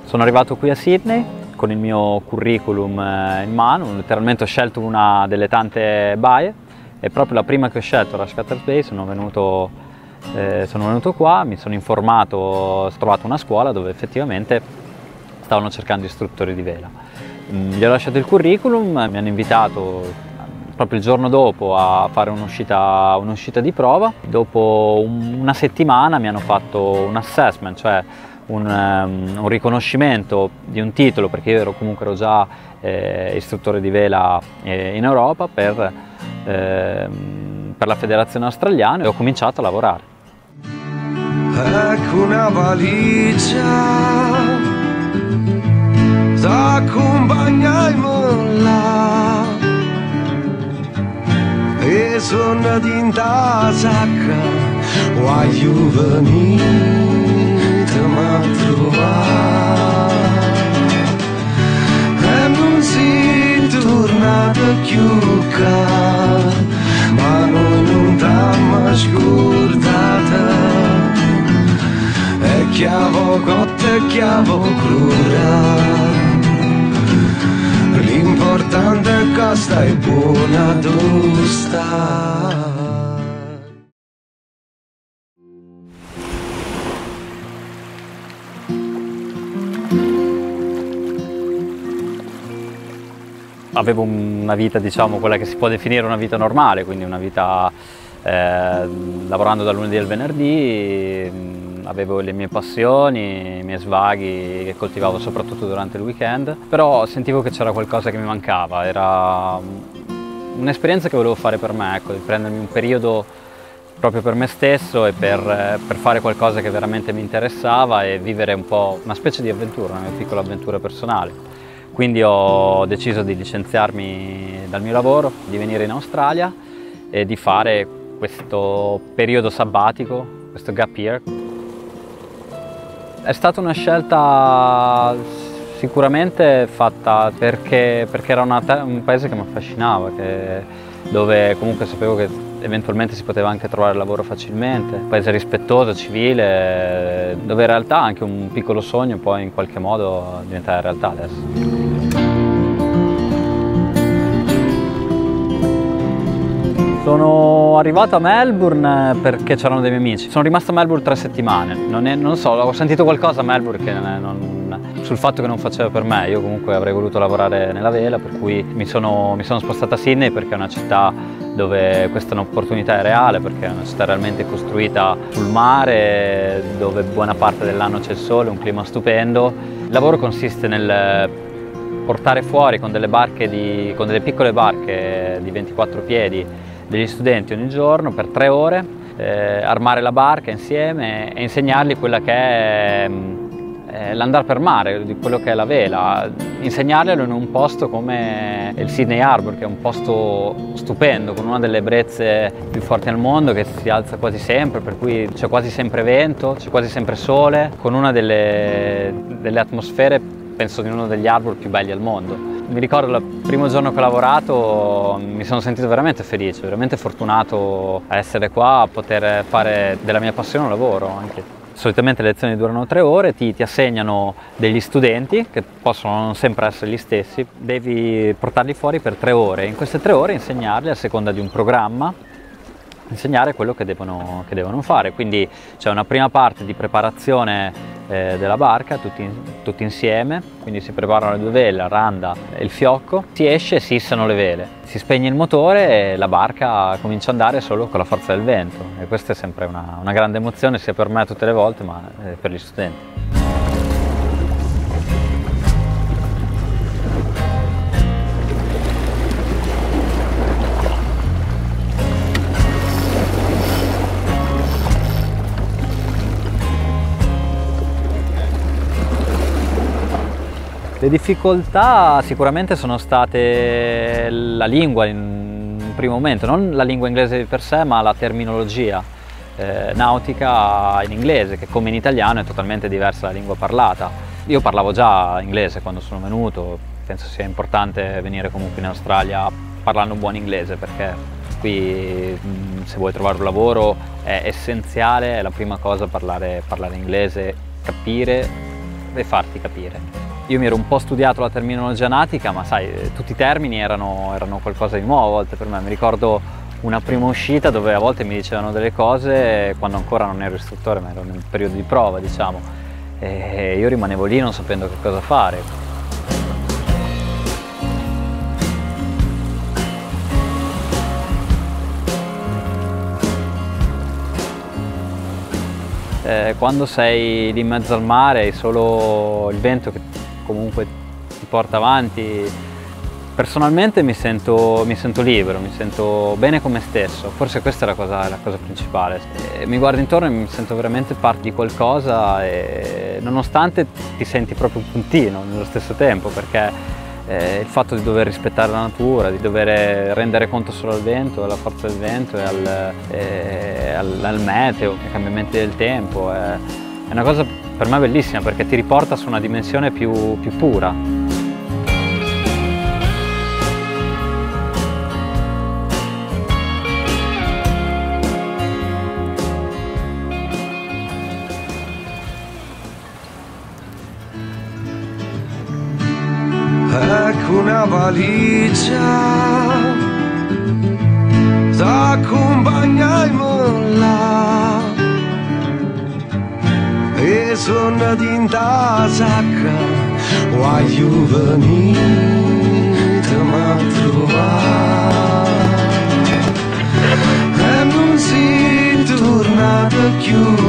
Sono arrivato qui a Sydney con il mio curriculum in mano, letteralmente ho scelto una delle tante baie e proprio la prima che ho scelto, Rush Cutters Bay, sono venuto qua, mi sono informato, ho trovato una scuola dove effettivamente stavano cercando istruttori di vela. Gli ho lasciato il curriculum, mi hanno invitato proprio il giorno dopo a fare un'uscita di prova. Dopo una settimana mi hanno fatto un assessment, cioè un riconoscimento di un titolo, perché io ero già istruttore di vela in Europa per la federazione australiana, e ho cominciato a lavorare. Ecco una valigia t'accompagniamo là e sono dinta sacca voglio venire a trovare e non si tornato più qua, ma noi non t'abbiamo scordata. E chiavo cotta e chiavo cruda, l'importante è che stai buona dove stai. Avevo una vita, diciamo, quella che si può definire una vita normale, quindi una vita lavorando dal lunedì al venerdì. Avevo le mie passioni, i miei svaghi che coltivavo soprattutto durante il weekend, però sentivo che c'era qualcosa che mi mancava, era un'esperienza che volevo fare per me, ecco, di prendermi un periodo proprio per me stesso e per fare qualcosa che veramente mi interessava e vivere un po' una specie di avventura, una mia piccola avventura personale. Quindi ho deciso di licenziarmi dal mio lavoro, di venire in Australia e di fare questo periodo sabbatico, questo gap year. È stata una scelta sicuramente fatta perché era un paese che mi affascinava, dove comunque sapevo che eventualmente si poteva anche trovare lavoro facilmente, un paese rispettoso, civile, dove in realtà anche un piccolo sogno poi in qualche modo diventava realtà adesso. Sono arrivato a Melbourne perché c'erano dei miei amici. Sono rimasto a Melbourne 3 settimane. Non so, ho sentito qualcosa a Melbourne sul fatto che non faceva per me. Io comunque avrei voluto lavorare nella vela, per cui mi sono spostato a Sydney perché è una città dove questa è un'opportunità è reale, perché è una città realmente costruita sul mare, dove buona parte dell'anno c'è il sole, un clima stupendo. Il lavoro consiste nel portare fuori con delle piccole barche di 24 piedi degli studenti ogni giorno per 3 ore, armare la barca insieme e insegnargli quella che è l'andare per mare, di quello che è la vela, insegnarglielo in un posto come il Sydney Harbour, che è un posto stupendo, con una delle brezze più forti al mondo, che si alza quasi sempre, per cui c'è quasi sempre vento, c'è quasi sempre sole, con una delle atmosfere, penso, di uno degli harbour più belli al mondo. Mi ricordo il primo giorno che ho lavorato, mi sono sentito veramente felice, veramente fortunato a essere qua, a poter fare della mia passione un lavoro anche. Solitamente le lezioni durano 3 ore, ti assegnano degli studenti che possono non sempre essere gli stessi, devi portarli fuori per 3 ore. In queste 3 ore insegnarli a seconda di un programma, insegnare quello che devono fare. Quindi c'è una prima parte di preparazione della barca, tutti insieme, quindi si preparano le 2 vele, la randa e il fiocco, si esce e si issano le vele, si spegne il motore e la barca comincia ad andare solo con la forza del vento, e questa è sempre una grande emozione, sia per me tutte le volte, ma per gli studenti. Le difficoltà sicuramente sono state la lingua in un primo momento, non la lingua inglese per sé, ma la terminologia nautica in inglese, che come in italiano è totalmente diversa dalla lingua parlata. Io parlavo già inglese quando sono venuto, penso sia importante venire comunque in Australia parlando un buon inglese, perché qui se vuoi trovare un lavoro è essenziale, è la prima cosa parlare inglese, capire e farti capire. Io mi ero un po' studiato la terminologia natica, ma sai, tutti i termini erano qualcosa di nuovo a volte per me. Mi ricordo una prima uscita dove a volte mi dicevano delle cose quando ancora non ero istruttore, ma ero nel periodo di prova, diciamo, e io rimanevo lì non sapendo che cosa fare. Quando sei lì in mezzo al mare hai solo il vento che comunque ti porta avanti. Personalmente mi sento libero, mi sento bene con me stesso, forse questa è la cosa principale. Mi guardo intorno e mi sento veramente parte di qualcosa, e nonostante ti senti proprio un puntino nello stesso tempo, perché il fatto di dover rispettare la natura, di dover rendere conto solo al vento, alla forza del vento e al meteo, ai cambiamenti del tempo, è una cosa per me bellissima, perché ti riporta su una dimensione più pura. Ecco una valigia t'accompagniamo là e sono dinta sacca voglio venire a trovare e non si torna più